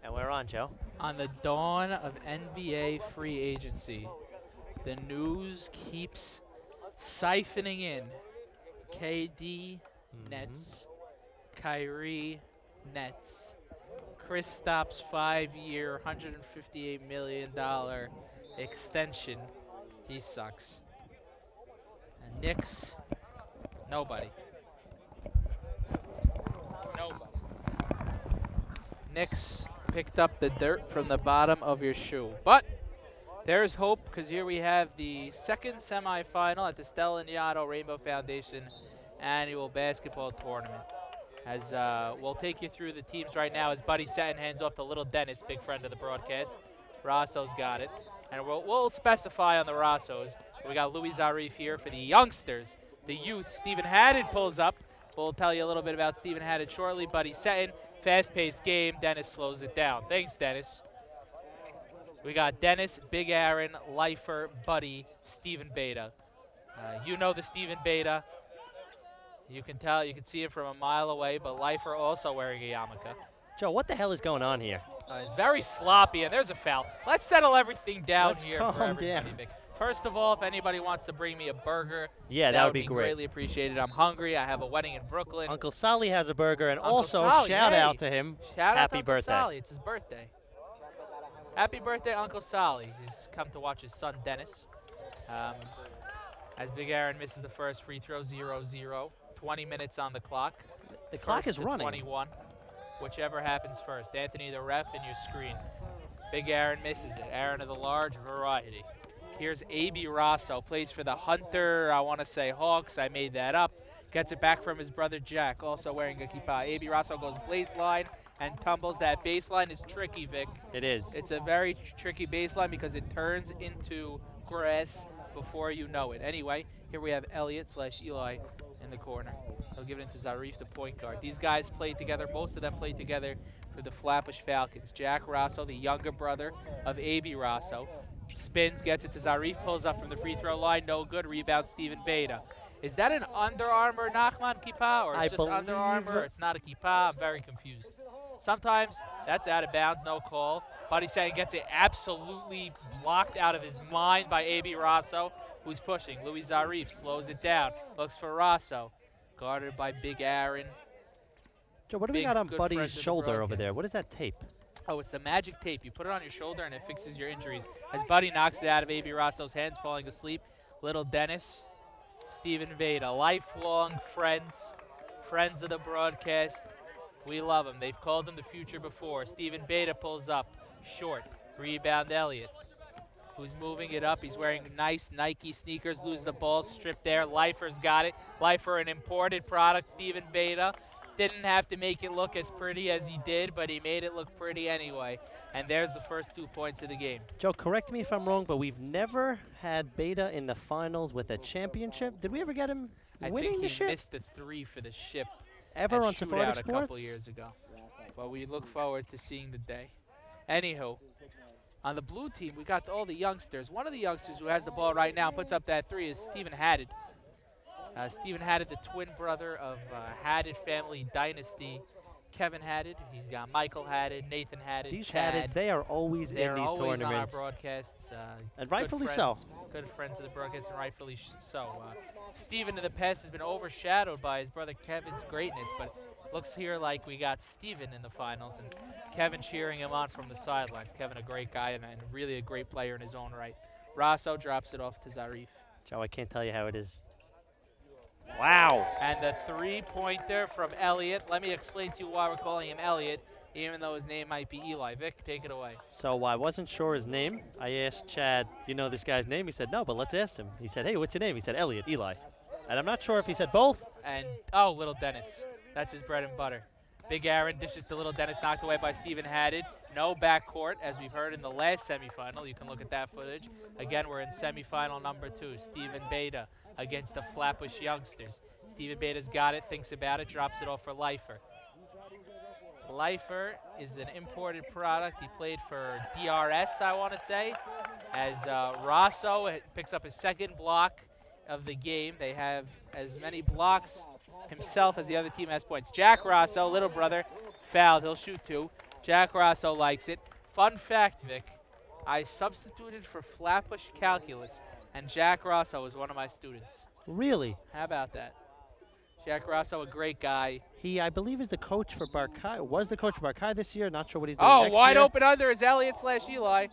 And we're on, Joe. On the dawn of NBA free agency, the news keeps siphoning in. KD, Nets. Kyrie, Nets. Kristaps' 5-year, $158 million extension. He sucks. And Knicks, nobody. Nobody. Knicks picked up the dirt from the bottom of your shoe. But there's hope, because here we have the second semifinal at the Stella Laniado Rainbow Foundation annual basketball tournament. As we'll take you through the teams right now as Buddy Seton hands off to little Dennis, big friend of the broadcast. Rosso's got it. And we'll specify on the Rossos. We got Louis Zarif here for the youngsters, the youth. Stephen Haddad pulls up. We'll tell you a little bit about Stephen Haddad shortly. Buddy Seton, fast-paced game. Dennis slows it down. Thanks, Dennis. We got Dennis, Big Aaron, Lifer, Buddy, Stephen Beta. You know the Stephen Beta. You can tell, you can see him from a mile away, but Lifer also wearing a yarmulke. Joe, what the hell is going on here? Very sloppy, and there's a foul. Let's settle everything down here for calm everybody, down. Vic. First of all, if anybody wants to bring me a burger, Yeah, that would be great. Greatly appreciated. I'm hungry. I have a wedding in Brooklyn. Uncle Sally has a burger, and Uncle also Sally, shout hey. out to him. Shout out Happy to Uncle birthday. Sally. It's his birthday. Happy birthday, Uncle Sally. He's come to watch his son, Dennis. As Big Aaron misses the first free throw, 0-0. 20 minutes on the clock. The clock First is to running. 21. Whichever happens first. Anthony, the ref, and your screen. Big Aaron misses it. Aaron of the large variety. Here's A.B. Rosso. Plays for the Hunter, I want to say Hawks. I made that up. Gets it back from his brother Jack, also wearing a kippah. A.B. Rosso goes baseline and tumbles. That baseline is tricky, Vic. It is. It's a very tricky baseline because it turns into grass before you know it. Anyway, here we have Elliott/Eli in the corner. He'll give it to Zarif, the point guard. These guys played together. Most of them played together for the Flatbush Falcons. Jack Rosso, the younger brother of A.B. Rosso, spins, gets it to Zarif, pulls up from the free throw line. No good. Rebound, Stephen Beta. Is that an Under Armour Nachman kippah, or it's just Under Armour? It's not a kippah. I'm very confused. Sometimes that's out of bounds, no call. Buddy Seton gets it absolutely blocked out of his mind by A.B. Rosso, who's pushing. Louis Zarif slows it down, looks for Rosso. Guarded by Big Aaron. Joe, what do we Big, got on good Buddy's friends of the shoulder over there? broadcast. What is that tape? Oh, it's the magic tape. You put it on your shoulder and it fixes your injuries. As Buddy knocks it out of A.B. Rosso's hands, falling asleep. Little Dennis, Stephen Veda, lifelong friends of the broadcast. We love them. They've called him the future before. Stephen Beta pulls up, short. Rebound, Elliott, who's moving it up. He's wearing nice Nike sneakers, loses the ball, stripped there. Lifer's got it. Lifer, an imported product. Stephen Beta didn't have to make it look as pretty as he did, but he made it look pretty anyway. And there's the first 2 points of the game. Joe, correct me if I'm wrong, but we've never had Beta in the finals with a championship. Did we ever get him winning I the think he ship? missed a 3 for the ship Ever at on Sephardic Shootout a couple Sports? years ago. But we look forward to seeing the day. Anywho, on the blue team, we got all the youngsters. One of the youngsters who has the ball right now, puts up that 3, is Stephen Haddad. Stephen Haddad, the twin brother of Haddad family dynasty. Kevin Haddad. He's got Michael Haddad, Nathan Haddad, These Chad. Haddads, they are always in They're these always tournaments. on our broadcasts. And good rightfully friends, so. Good friends of the broadcast, and rightfully so. Stephen in the past has been overshadowed by his brother Kevin's greatness, but looks here like we got Stephen in the finals, and Kevin cheering him on from the sidelines. Kevin, a great guy and really a great player in his own right. Rosso drops it off to Zarif. Joe, I can't tell you how it is. Wow. And the three-pointer from Elliott. Let me explain to you why we're calling him Elliott, even though his name might be Eli. Vic, take it away. So I wasn't sure his name. I asked Chad, do you know this guy's name? He said, no, but let's ask him. He said, hey, what's your name? He said, Elliott, Eli. And I'm not sure if he said both. And, oh, little Dennis. That's his bread and butter. Big Aaron dishes to little Dennis, knocked away by Stephen Haddad. No backcourt, as we've heard in the last semifinal. You can look at that footage. Again, we're in semifinal number 2. Stephen Beta against the Flatbush youngsters. Stephen Beta's got it, thinks about it, drops it off for Lifer. Lifer is an imported product. He played for DRS, I want to say, as Rosso picks up his second block of the game. They have as many blocks himself as the other team has points. Jack Rosso, little brother, fouled. He'll shoot 2. Jack Rosso likes it. Fun fact, Vic, I substituted for Flatbush Calculus, and Jack Rosso was one of my students. Really? How about that? Jack Rosso, a great guy. He, I believe, is the coach for Barkai. Was the coach for Barkai this year? Not sure what he's doing Oh, next wide year. open under is Elliott/Eli.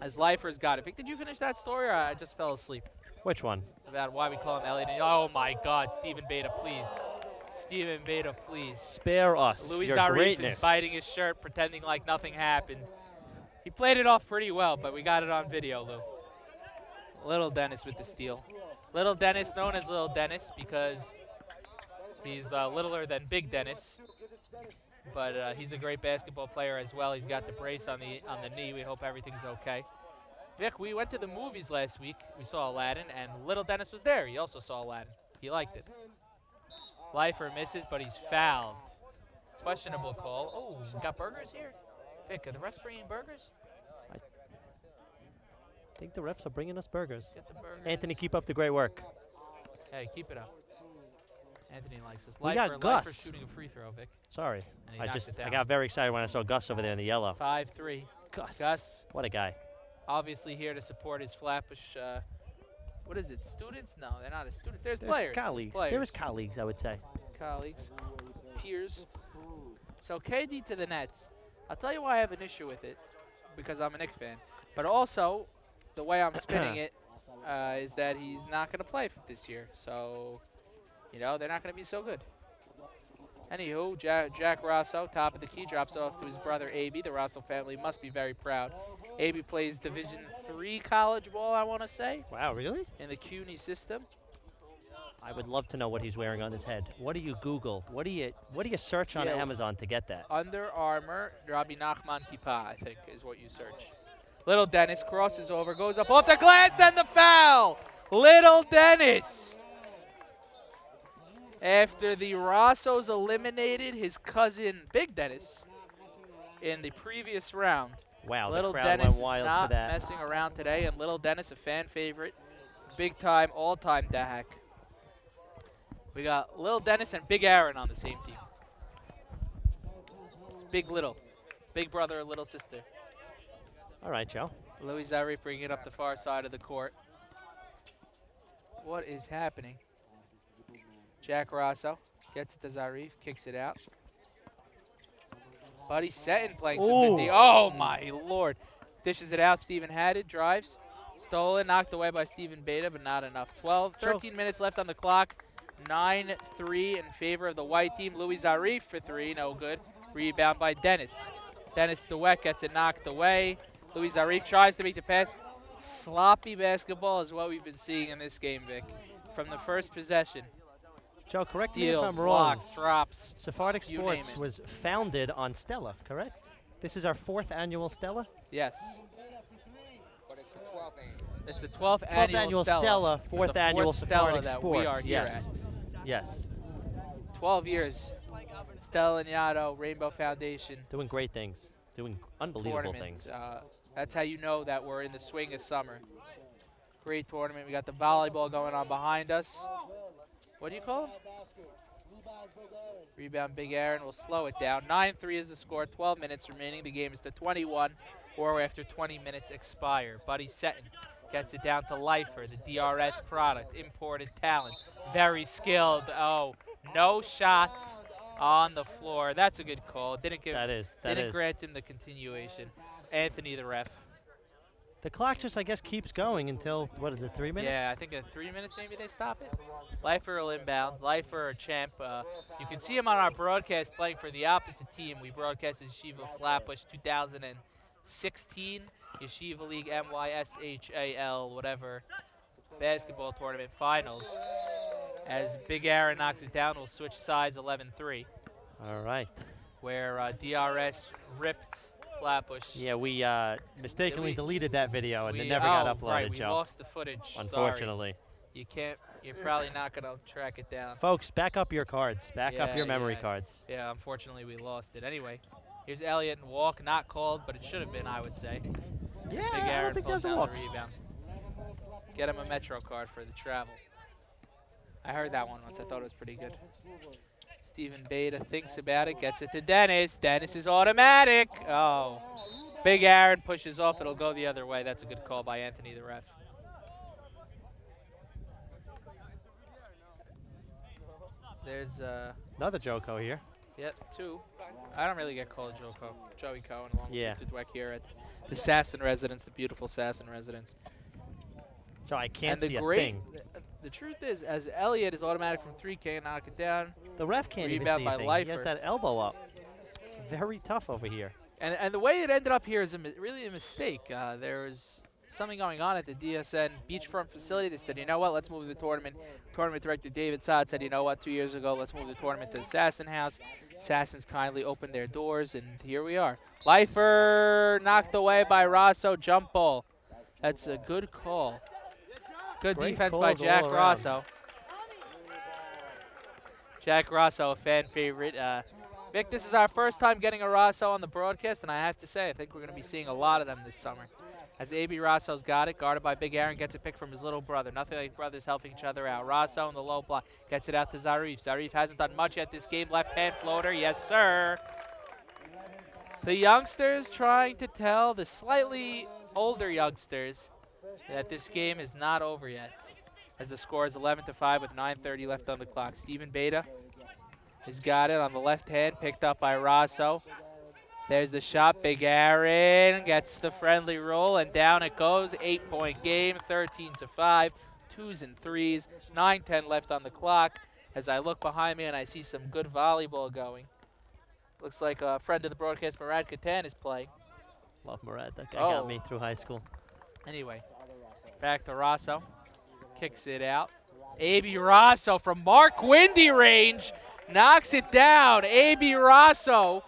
As Lifer's got it. Vic, did you finish that story, or I just fell asleep? Which one? About why we call him Elliott. Oh, my God. Stephen Beta, please. Stephen Beta, please. Spare us. Louis Your Zarif greatness. is biting his shirt, pretending like nothing happened. He played it off pretty well, but we got it on video, Lou. Little Dennis with the steal. Little Dennis, known as Little Dennis because he's littler than Big Dennis. But he's a great basketball player as well. He's got the brace on the knee. We hope everything's okay. Vic, we went to the movies last week. We saw Aladdin, and Little Dennis was there. He also saw Aladdin. He liked it. Lifer misses, but he's fouled. Questionable call. Oh, we got burgers here? Vic, are the refs bringing burgers? I think the refs are bringing us burgers. Get the burgers. Anthony, keep up the great work. Hey, keep it up. Anthony likes this. We got Gus. Lifer shooting a free throw, Vic. Sorry. And he knocks it down. I got very excited when I saw Gus over there in the yellow. 5-3. Gus. What a guy. Obviously here to support his Flatbush, what is it, students? No, they're not his students. There's There's players. colleagues. There's There is colleagues, I would say. colleagues, peers. So KD to the Nets. I'll tell you why I have an issue with it, because I'm a Knicks fan. But also, the way I'm spinning it is that he's not going to play this year. So, you know, they're not going to be so good. Anywho, Jack Rosso, top of the key, drops it off to his brother, A.B. The Rosso family must be very proud. A.B. plays Division III college ball, I want to say. Wow, really? In the CUNY system. I would love to know what he's wearing on his head. What do you Google? What do you search on Amazon to get that? Under Armour, Rabbi Nachman Kippah, I think, is what you search. Little Dennis crosses over, goes up off the glass, and the foul! Little Dennis! After the Rossos eliminated his cousin, Big Dennis, in the previous round. Wow, Little the crowd Dennis went wild is not for that. messing around today, and Little Dennis, a fan favorite, big-time, all-time Dahak. We got Little Dennis and Big Aaron on the same team. It's Big Little. Big brother, little sister. All right, Joe. Louis Zarif bringing it up the far side of the court. What is happening? Jack Rosso gets it to Zarif, kicks it out. Buddy Setton playing some good D. Oh, my Lord. Dishes it out. Stephen Haddad drives. Stolen, knocked away by Stephen Beta, but not enough. 13 minutes left on the clock. 9-3 in favor of the white team. Louis Zarif for three, no good. Rebound by Dennis. Dennis DeWeck gets it knocked away. Louis Zarif tries to make the pass. Sloppy basketball is what we've been seeing in this game, Vic. From the first possession. Joe, correct Steals, me if I'm wrong. blocks, drops. Sephardic you Sports name it. was founded on Stella, correct? This is our 4th annual Stella? Yes. But it's the 12th annual. It's the 12th 12th annual Stella, 4th the annual fourth Stella Sephardic that Sports. we are here Yes. at. Yes. 12 years. Stella Laniado, Rainbow Foundation. Doing great things. Doing unbelievable Tournament. things. That's how you know that we're in the swing of summer. Great tournament. We got the volleyball going on behind us. What do you call him? Rebound, Big Aaron will slow it down. 9-3 is the score. 12 minutes remaining. The game is to 21, or after 20 minutes expire. Buddy Setton gets it down to Lifer, the DRS product, imported talent. Very skilled. Oh, no shot on the floor. That's a good call. Didn't grant him the continuation. Anthony, the ref. The clock just, I guess, keeps going until, what is it, 3 minutes? Yeah, I think at 3 minutes maybe they stop it. Lifer will inbound. Lifer, a champ. You can see him on our broadcast playing for the opposite team. We broadcasted Yeshiva Flatbush 2016, Yeshiva League MYSHAL, whatever, basketball tournament finals. As Big Aaron knocks it down, we'll switch sides 11-3. All right. Where DRS ripped Flatbush. Yeah, we mistakenly deleted that video and it never got uploaded, right, Joe. we lost the footage. Unfortunately. Sorry. You're probably not going to track it down. Folks, back up your cards. Back up your memory cards. Yeah, unfortunately we lost it. Anyway, here's Elliott and walk, not called, but it should have been, I would say. Yeah, Big I Aaron don't think pulls that's a down walk. the rebound. Get him a Metro card for the travel. I heard that one once. I thought it was pretty good. Stephen Beta thinks about it, gets it to Dennis. Dennis is automatic. Oh. Big Aaron pushes off. It'll go the other way. That's a good call by Anthony, the ref. There's, Another Joko here. yep, 2. I don't really get called Joko. Joey Cohen along Yeah. with Dweck here at the Sasson residence, the beautiful Sasson residence. Joe, I can't And the see a great, thing. the truth is, as Elliott is automatic from 3, can't knock it down. The ref can't even Rebound see by a thing. He Leifer. has that elbow up. It's very tough over here. And the way it ended up here is really a mistake. There was something going on at the DSN beachfront facility. They said, you know what, let's move the tournament. Tournament director David Sod said, you know what, 2 years ago, let's move the tournament to the Sasson House. Sassons kindly opened their doors, and here we are. Leifer knocked away by Rosso, jump ball. That's a good call. Good Great defense by calls all Jack around. Rosso. Jack Rosso, a fan favorite. Vic, this is our first time getting a Rosso on the broadcast, and I have to say, I think we're going to be seeing a lot of them this summer. As A.B. Rosso's got it, guarded by Big Aaron, gets a pick from his little brother. Nothing like brothers helping each other out. Rosso in the low block, gets it out to Zarif. Zarif hasn't done much yet this game. Left-hand floater, yes, sir. The youngsters trying to tell the slightly older youngsters that this game is not over yet. As the score is 11-5 with 9:30 left on the clock. Stephen Beta has got it on the left hand, picked up by Rosso. There's the shot. Big Aaron gets the friendly roll, and down it goes. 8-point game, 13-5, 2s and 3s, 9:10 left on the clock. As I look behind me and I see some good volleyball going. Looks like a friend of the broadcast, Murad Katan, is playing. Love Murad. That guy got me through high school. Anyway, back to Rosso. Kicks it out. A.B. Rosso from Mark Windy range knocks it down. A.B. Rosso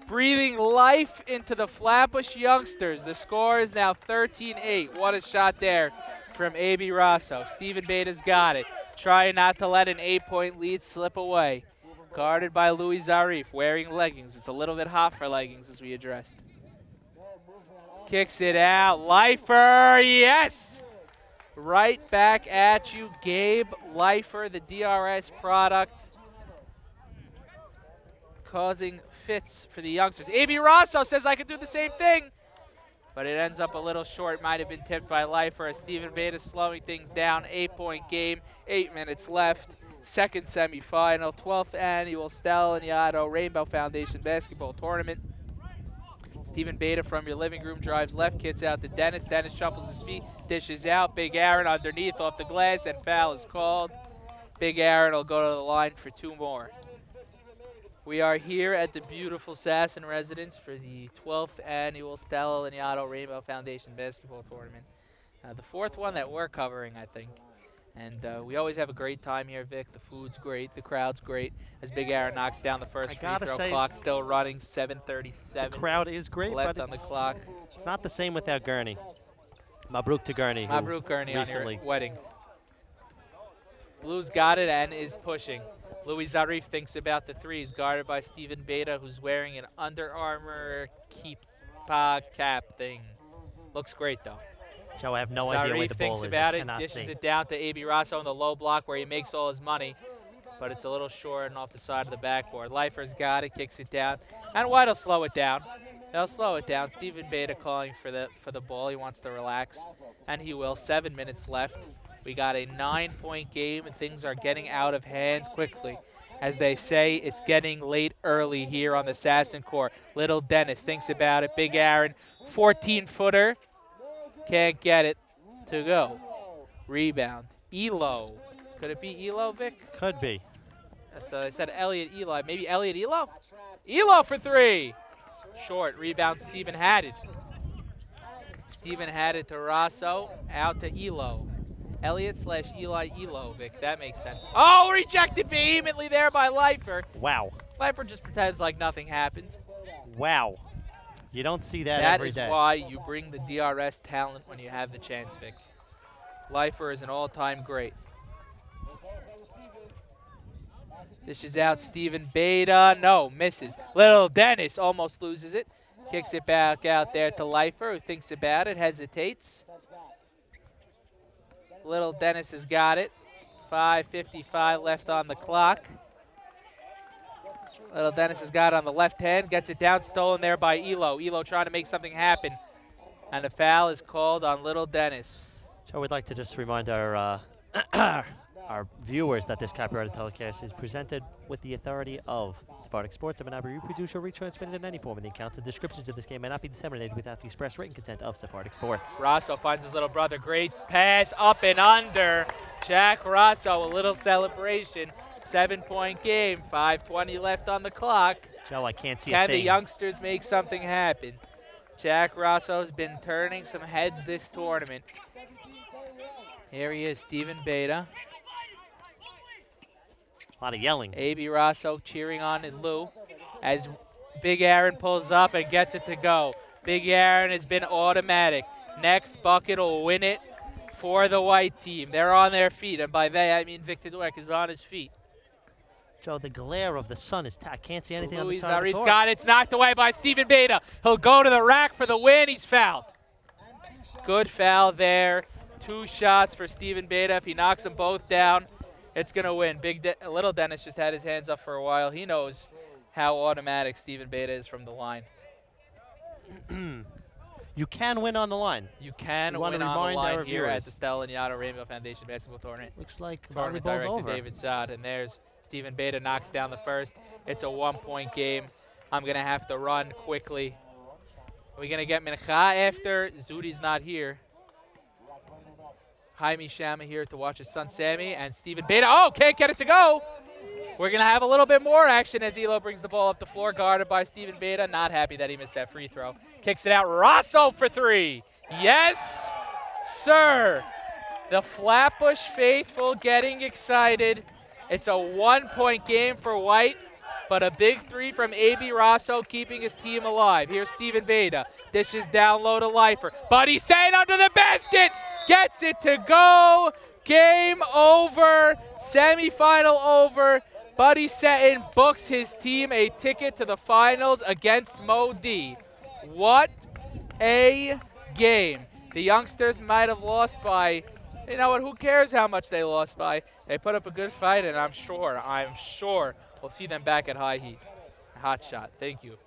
breathing life into the Flatbush youngsters. The score is now 13-8. What a shot there from A.B. Rosso. Stephen Beta's got it. Trying not to let an 8-point lead slip away. Guarded by Louis Zarif, wearing leggings. It's a little bit hot for leggings, as we addressed. Kicks it out. Leifer, yes! Right back at you, Gabe Leifer, the DRS product, causing fits for the youngsters. A.B. Rosso says I can do the same thing, but it ends up a little short. Might have been tipped by Leifer as Stephen Beta slowing things down. 8-point game, 8 minutes left. Second semifinal, 12th annual Stella Laniado Rainbow Foundation Basketball Tournament. Stephen Beta from your living room drives left, kicks out to Dennis. Dennis shuffles his feet, dishes out. Big Aaron underneath off the glass, and foul is called. Big Aaron will go to the line for 2 more. We are here at the beautiful Sasson residence for the 12th annual Stella Laniado Rainbow Foundation Basketball Tournament. The 4th one that we're covering, I think. And we always have a great time here, Vic. The food's great. The crowd's great. As Big Aaron knocks down the first free throw, clock still running, 7:37. The crowd is great, left but on the clock. It's not the same without Gurney. Mabruk to Gurney. Mabruk Gurney on recently. your wedding. Blue's got it and is pushing. Louis Zarif thinks about the threes, guarded by Stephen Beta, who's wearing an Under Armour Keepa cap thing. Looks great, though. Joe, I have no idea where the ball thinks is. about I it, cannot dishes see. it down to A.B. Rosso in the low block where he makes all his money, but it's a little short and off the side of the backboard. Leifer's got it, kicks it down, and White'll slow it down. They'll slow it down. Stephen Beta calling for the ball. He wants to relax, and he will. 7 minutes left. We got a 9-point game, and things are getting out of hand quickly. As they say, it's getting late early here on the Sasson court. Little Dennis thinks about it. Big Aaron, 14-footer. Can't get it to go. Rebound. Elo. Could it be Elo, Vic? Could be. So I said Elliott Eli. Maybe Elliott Elo? Elo for 3. Short. Rebound, Stephen Haddad. Stephen Haddad to Rosso. Out to Elo. Elliott/Eli Elo, Vic. That makes sense. Oh, rejected vehemently there by Leifer. Wow. Leifer just pretends like nothing happened. Wow. You don't see that That every is day. why you bring the DRS talent when you have the chance, Vic. Leifer is an all-time great. This is out. Stephen Beta. No, misses. Little Dennis almost loses it. Kicks it back out there to Leifer, who thinks about it, hesitates. Little Dennis has got it. 5:55 left on the clock. Little Dennis has got it on the left hand, gets it down, stolen there by Elo. Elo trying to make something happen. And a foul is called on Little Dennis. So we'd like to just remind our our viewers that this copyrighted telecast is presented with the authority of Sephardic Sports and may not be reproduced or retransmitted in any form. And the accounts and descriptions of this game may not be disseminated without the express written consent of Sephardic Sports. Rosso finds his little brother. Great pass up and under. Jack Rosso, a little celebration. 7-point game, 5:20 left on the clock. Joe, I can't see a Can the thing. youngsters make something happen? Jack Rosso's been turning some heads this tournament. Here he is, Stephen Beta. A lot of yelling. A.B. Rosso cheering on in Lou as Big Aaron pulls up and gets it to go. Big Aaron has been automatic. Next bucket will win it for the white team. They're on their feet, and by they I mean Victor Dweck is on his feet. Joe, the glare of the sun is I can't see anything on the Luis side of the Zarif's court. got it. It's knocked away by Stephen Beta. He'll go to the rack for the win. He's fouled. Good foul there. 2 shots for Stephen Beta. If he knocks them both down, it's going to win. Little Dennis just had his hands up for a while. He knows how automatic Stephen Beta is from the line. You can win on the line. You can We wanna win on the remind our line here at viewers. the Stella Laniado Rainbow Foundation Basketball Tournament. Looks like Tournament volleyball's director over. David Saad, and there's Stephen Beta knocks down the first. It's a 1-point game. I'm going to have to run quickly. Are we going to get Mincha after? Zudi's not here. Jaime Shama here to watch his son Sammy, and Stephen Beta, oh, can't get it to go. We're going to have a little bit more action as Elo brings the ball up the floor, guarded by Stephen Beta. Not happy that he missed that free throw. Kicks it out, Rosso for 3. Yes, sir. The Flatbush faithful getting excited. It's a 1-point game for White, but a big 3 from A.B. Rosso keeping his team alive. Here's Stephen Beta. Dishes down low to Lifer. Buddy Sain under the basket. Gets it to go. Game over. Semifinal over. Buddy Seton books his team a ticket to the finals against Mo D. What a game. The youngsters might have lost by, you know what, who cares how much they lost by. They put up a good fight, and I'm sure we'll see them back at High Heat. Hot shot. Thank you.